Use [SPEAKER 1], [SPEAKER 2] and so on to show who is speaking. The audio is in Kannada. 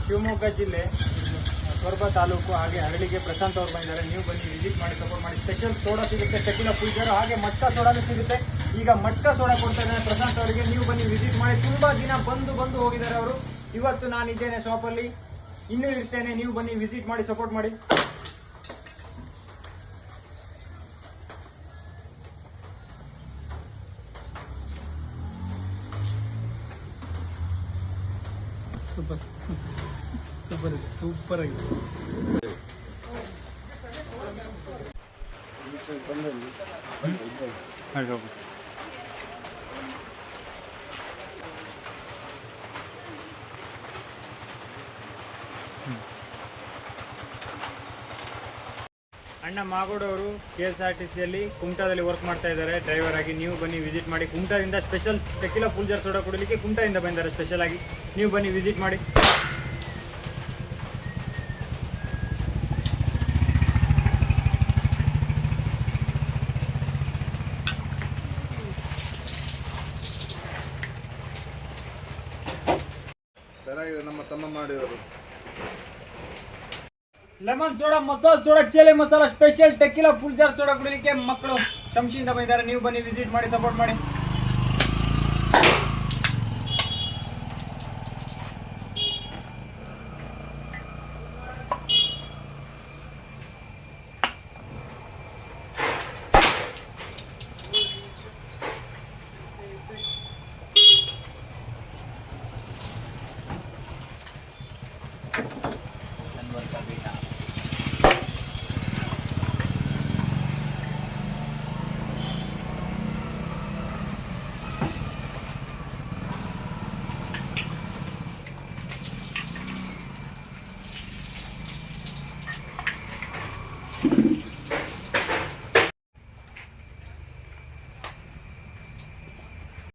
[SPEAKER 1] ಶಿವಮೊಗ್ಗ ಜಿಲ್ಲೆ ಸೊರಬ ತಾಲೂಕು ಹಾಗೆ ಹರಳಿಗೆ ಪ್ರಶಾಂತ್ ಅವರು ಬಂದಿದ್ದಾರೆ. ನೀವು ಬನ್ನಿ ವಿಸಿಟ್ ಮಾಡಿ ಸಪೋರ್ಟ್ ಮಾಡಿ. ಸ್ಪೆಷಲ್ ಸೋಡಾ ಸಿಗುತ್ತೆ, ಟೆಕಿಲಾ ಪುಲ್ಜರ್ ಹಾಗೆ ಮಟ್ಕಾ ಸೋಡಾನು ಸಿಗುತ್ತೆ. ಈಗ ಮಟ್ಕಾ ಸೋಡಾ ಕೊಡ್ತಾ ಇದ್ದಾರೆ ಪ್ರಶಾಂತ್ ಅವರಿಗೆ. ನೀವು ಬನ್ನಿ ವಿಸಿಟ್ ಮಾಡಿ. ತುಂಬಾ ದಿನ ಬಂದು ಹೋಗಿದ್ದಾರೆ ಅವರು. ಇವತ್ತು ನಾನಿದ್ದೇನೆ ಶಾಪಲ್ಲಿ, ಇನ್ನೂ ಇರ್ತೇನೆ. ನೀವು ಬನ್ನಿ ವಿಸಿಟ್ ಮಾಡಿ ಸಪೋರ್ಟ್ ಮಾಡಿ.
[SPEAKER 2] ಸೂಪರ್ ಸೂಪರ್ ಇದೆ, ಸೂಪರ್ ಆಗಿದೆ.
[SPEAKER 1] ಅಣ್ಣ ಮಾಗೋಡವರು KSRTCಯಲ್ಲಿ ಕುಮಟಾದಲ್ಲಿ ವರ್ಕ್ ಮಾಡ್ತಾ ಇದ್ದಾರೆ ಡ್ರೈವರ್ ಆಗಿ. ನೀವು ಬನ್ನಿ ವಿಸಿಟ್ ಮಾಡಿ. ಕುಮಟಾದಿಂದ ಸ್ಪೆಷಲ್ ಟೆಕಿಲಾ ಪುಲ್ಜರ್ ಸೋಡಾ ಕುಡಲಿಕ್ಕೆ ಕುಮಟಾದಿಂದ ಬಂದಿದ್ದಾರೆ ಸ್ಪೆಷಲ್ ಆಗಿ. ನೀವು ಬನ್ನಿ ವಿಸಿಟ್ ಮಾಡಿ.
[SPEAKER 3] ಚೆನ್ನಾಗಿದೆ ನಮ್ಮ ತಮ್ಮ ಮಾಡಿರೋದು.
[SPEAKER 1] ಲೆಮನ್ ಸೋಡಾ, ಮಸಾಲ ಸೋಡಾ, ಚೇಲೆ masala, special tequila fuljar soda ಕುಡಿಲಿಕ್ಕೆ ಮಕ್ಕಳು ಶಂಶಿಯಿಂದ ಬಂದಿದ್ದಾರೆ. ನೀವು ಬನ್ನಿ ವಿಸಿಟ್ ಮಾಡಿ ಸಪೋರ್ಟ್ ಮಾಡಿ.